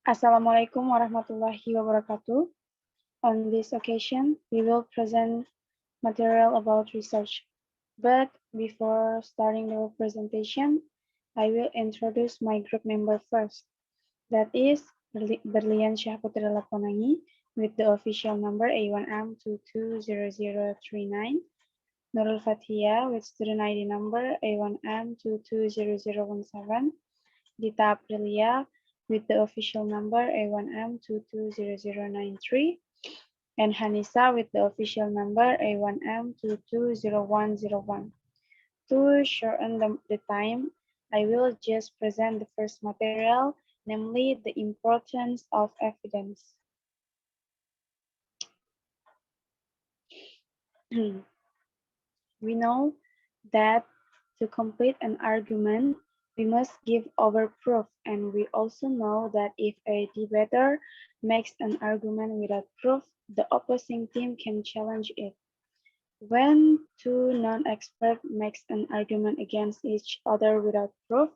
Assalamualaikum warahmatullahi wabarakatuh. On this occasion, we will present material about research. But before starting the presentation, I will introduce my group member first. That is Berliansl with the official number A1M220039, Nurul Fathia with student ID number A1M220017, Dita Aprilia with the official number A1M220093, and Hanisa with the official number A1M220101. To shorten the time, I will just present the first material, namely the importance of evidence. We know that to complete an argument, we must give over proof, and we also know that if a debater makes an argument without proof, the opposing team can challenge it. When two non-experts make an argument against each other without proof,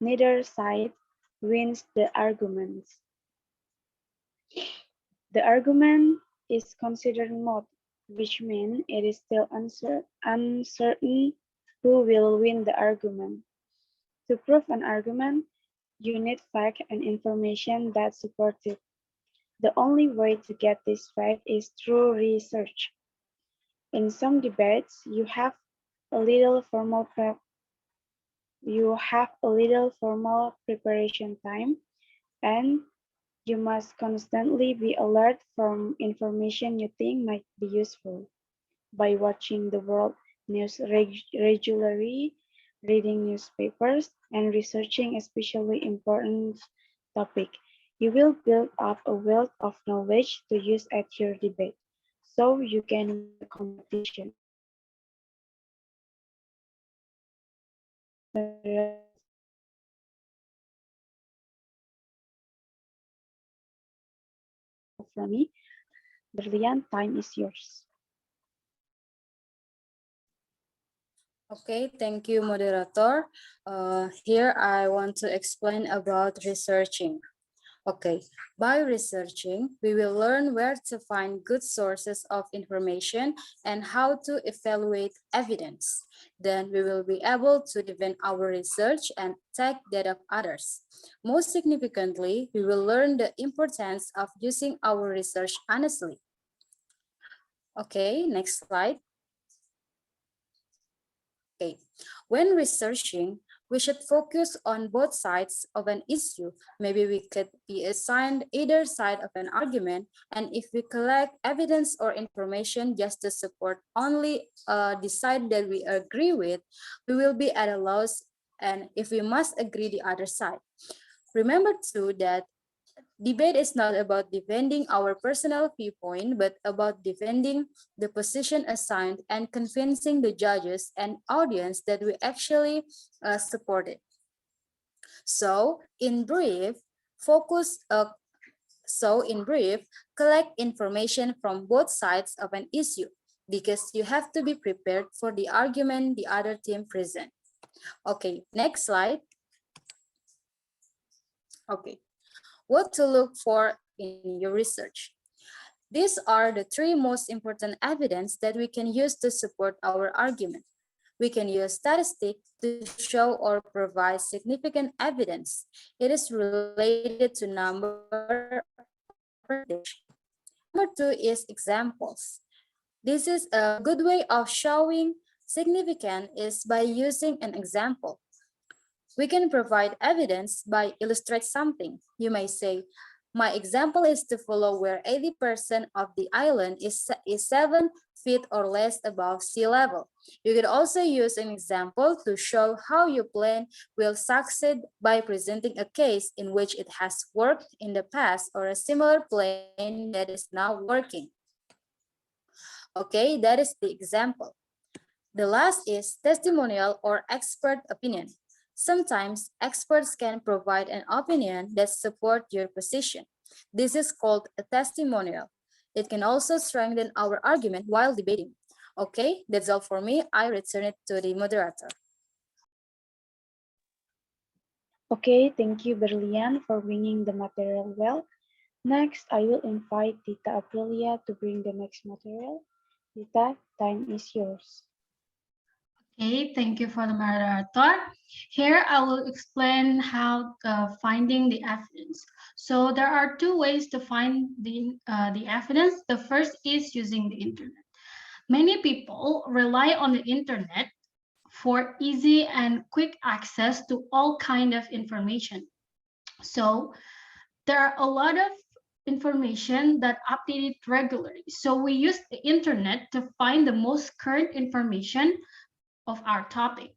neither side wins the argument. The argument is considered moot, which means it is still uncertain who will win the argument. To prove an argument, you need facts and information that support it. The only way to get this fact is through research. In some debates, you have a little formal preparation time, and you must constantly be alert from information you think might be useful. By watching the world news regularly, reading newspapers, and researching especially important topic, you will build up a wealth of knowledge to use at your debate, so you can win the competition. From me, Berlian, time is yours. Okay, thank you, moderator. Here I want to explain about researching. Okay, by researching, we will learn where to find good sources of information and how to evaluate evidence. Then we will be able to defend our research and take that of others. Most significantly, we will learn the importance of using our research honestly. Okay, next slide. Okay, when researching, we should focus on both sides of an issue. Maybe we could be assigned either side of an argument, and if we collect evidence or information just to support only the side that we agree with, we will be at a loss, and if we must agree the other side. Remember too that debate is not about defending our personal viewpoint, but about defending the position assigned and convincing the judges and audience that we actually support it. So, in brief, collect information from both sides of an issue because you have to be prepared for the argument the other team present. Okay, next slide. Okay. What to look for in your research. These are the three most important evidence that we can use to support our argument. We can use statistics to show or provide significant evidence. It is related to number or percentage. Number two is examples. This is a good way of showing significant is by using an example. We can provide evidence by illustrate something. You may say, my example is to follow where 80% of the island is 7 feet or less above sea level. You could also use an example to show how your plan will succeed by presenting a case in which it has worked in the past or a similar plan that is now working. Okay, that is the example. The last is testimonial or expert opinion. Sometimes experts can provide an opinion that supports your position. This is called a testimonial. It can also strengthen our argument while debating. Okay, that's all for me. I return it to the moderator. Okay, thank you, Berlian, for bringing the material well. Next, I will invite Tita Aprilia to bring the next material. Tita, time is yours. Okay, thank you for the moderator. Here I will explain how finding the evidence. So there are two ways to find the evidence. The first is using the internet. Many people rely on the internet for easy and quick access to all kind of information. So there are a lot of information that updated regularly. So we use the internet to find the most current information of our topic.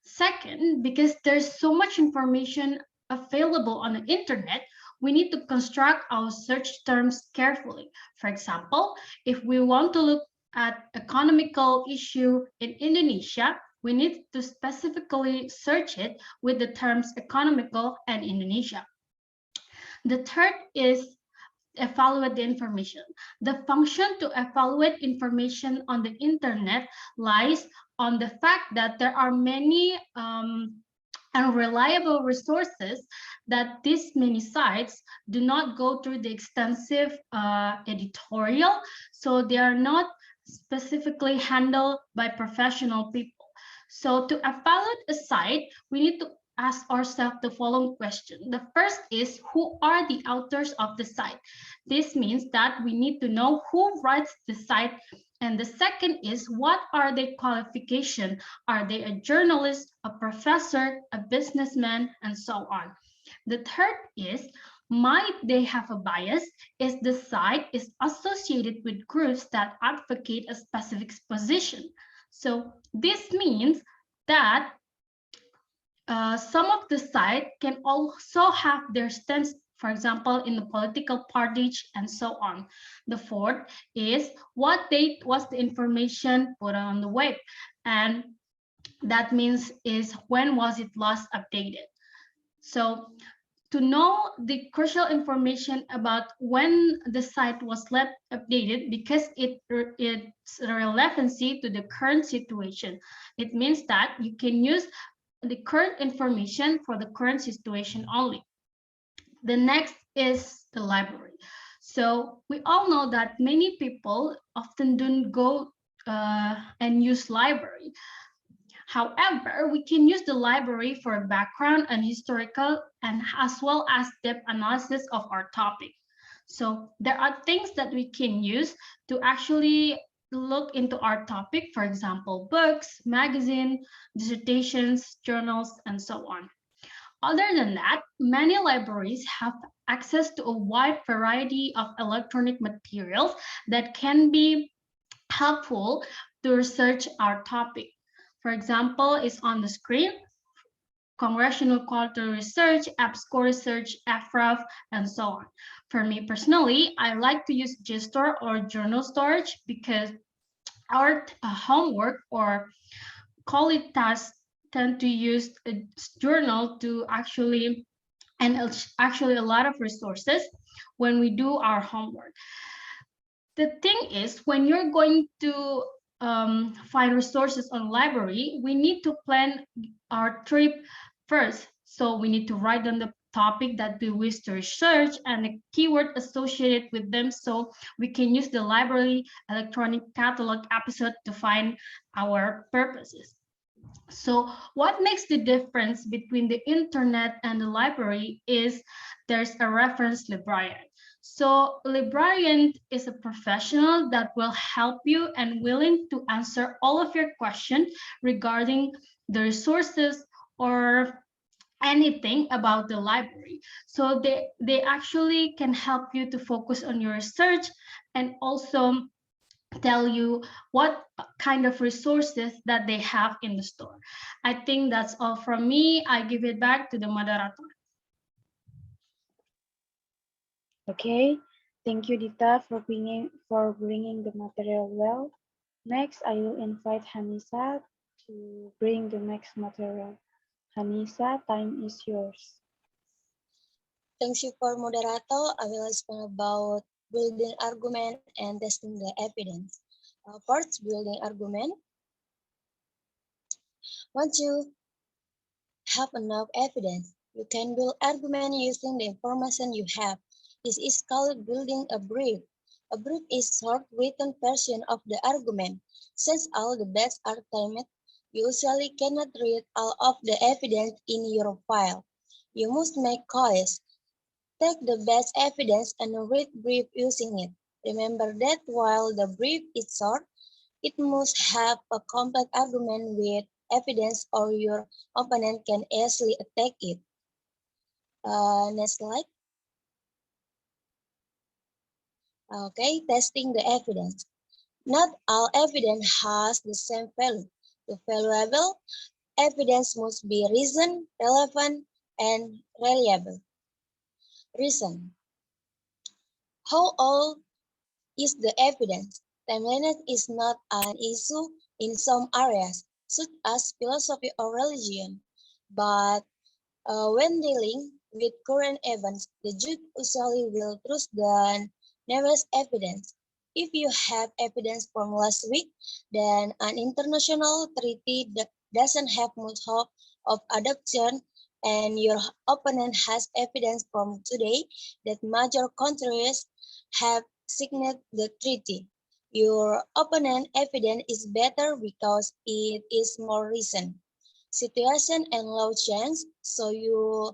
Second, because there's so much information available on the internet, we need to construct our search terms carefully. For example, if we want to look at economical issue in Indonesia, we need to specifically search it with the terms economical and Indonesia. The third is evaluate the information. The function to evaluate information on the internet lies on the fact that there are many unreliable resources, that these many sites do not go through the extensive editorial, so they are not specifically handled by professional people. So to evaluate a site, we need to ask ourselves the following question. The first is, who are the authors of the site? This means that we need to know who writes the site. And the second is, what are their qualifications? Are they a journalist, a professor, a businessman, and so on? The third is, might they have a bias? Is the site is associated with groups that advocate a specific position? So this means that some of the site can also have their stance, for example, in the political parties and so on. The fourth is, what date was the information put on the web? And that means is, when was it last updated? So to know the crucial information about when the site was last updated, because its relevancy to the current situation. It means that you can use the current information for the current situation only. The next is the library. So we all know that many people often don't go and use library. However, we can use the library for background and historical, and as well as depth analysis of our topic. So there are things that we can use to actually look into our topic, for example, books, magazine, dissertations, journals, and so on. Other than that, many libraries have access to a wide variety of electronic materials that can be helpful to research our topic. For example, is on the screen, Congressional Quality Research, AppScore Research, FRAF, and so on. For me personally, I like to use JSTOR or journal storage because our homework or college tasks tend to use a journal to actually, and actually a lot of resources when we do our homework. The thing is, when you're going to find resources on library, we need to plan our trip first. So we need to write down the topic that we wish to research and the keyword associated with them, so we can use the library electronic catalog episode to find our purposes. So what makes the difference between the internet and the library is there's a reference librarian. So librarian is a professional that will help you and willing to answer all of your questions regarding the resources or anything about the library. So they actually can help you to focus on your research and also tell you what kind of resources that they have in the store. I think that's all from me. I give it back to the moderator. Okay, thank you, Dita, for bringing the material well. Next, I will invite Hanisa to bring the next material. Hanisa, time is yours. Thanks you for moderator. I will explain about building argument and testing the evidence. First, building argument. Once you have enough evidence, You can build argument using the information you have. This is called building a brief. A brief is short written version of the argument. Since all the bets are timed, you usually cannot read all of the evidence in your file. You must make choice. Take the best evidence and read brief using it. Remember that while the brief is short, it must have a complex argument with evidence or your opponent can easily attack it. Next slide. Okay, testing the evidence. Not all evidence has the same value. The valuable evidence must be reason, relevant, and reliable. Reason. How old is the evidence? Timeliness is not an issue in some areas, such as philosophy or religion, but when dealing with current events, the judge usually will trust the newest evidence. If you have evidence from last week, then an international treaty that doesn't have much hope of adoption, and your opponent has evidence from today that major countries have signed the treaty. Your opponent evidence is better because it is more recent. Situation and law change, so you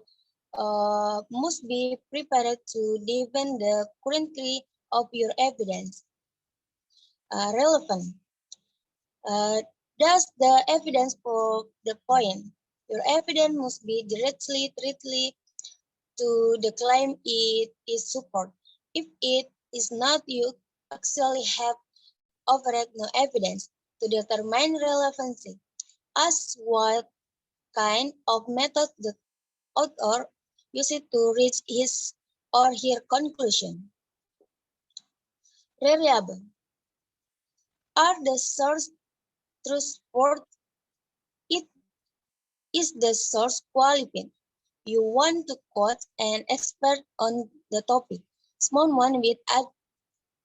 must be prepared to defend the currently of your evidence. Relevant. Uh, does the evidence prove the point? Your evidence must be directly to the claim it is support. If it is not, you actually have offered no evidence to determine relevancy. Ask what kind of method the author used to reach his or her conclusion. Reliable. Are the source trustworthy? It is the source qualified. You want to quote an expert on the topic, someone with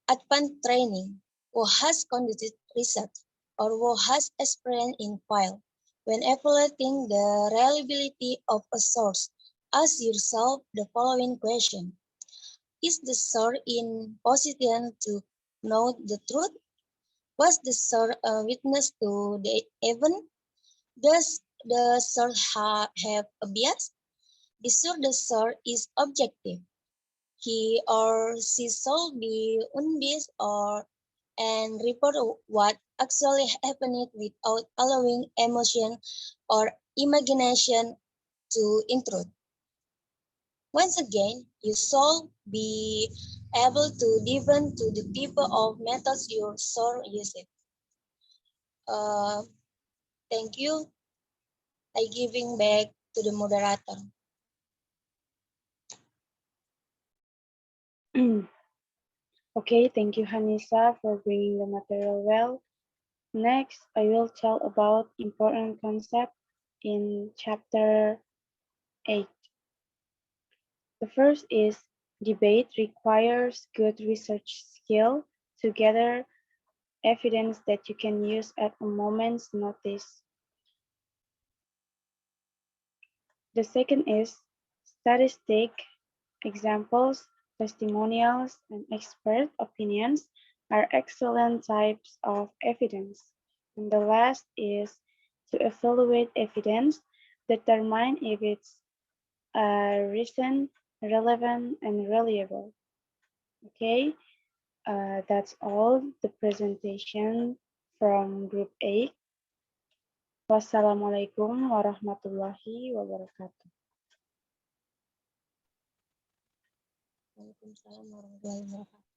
advanced training, who has conducted research, or who has experience in file. When evaluating the reliability of a source, ask yourself the following question. Is the source in position to know the truth? Was the source a witness to the event? Does the source have a bias? Be sure the source is objective. He or she should be unbiased or and report what actually happened without allowing emotion or imagination to intrude. Once again, you should be able to defend to the people of methods your source uses. Uh, Thank you. I giving back to the moderator. Okay, thank you, Hanisa, for bringing the material well. Next, I will tell about important concept in chapter 8. The first is debate requires good research skill to gather evidence that you can use at a moment's notice. The second is statistic examples, testimonials, and expert opinions are excellent types of evidence. And the last is to evaluate evidence, determine if it's recent, relevant, and reliable. Okay, that's all the presentation from Group A. Wassalamualaikum warahmatullahi wabarakatuh. Waalaikumsalam warahmatullahi wabarakatuh.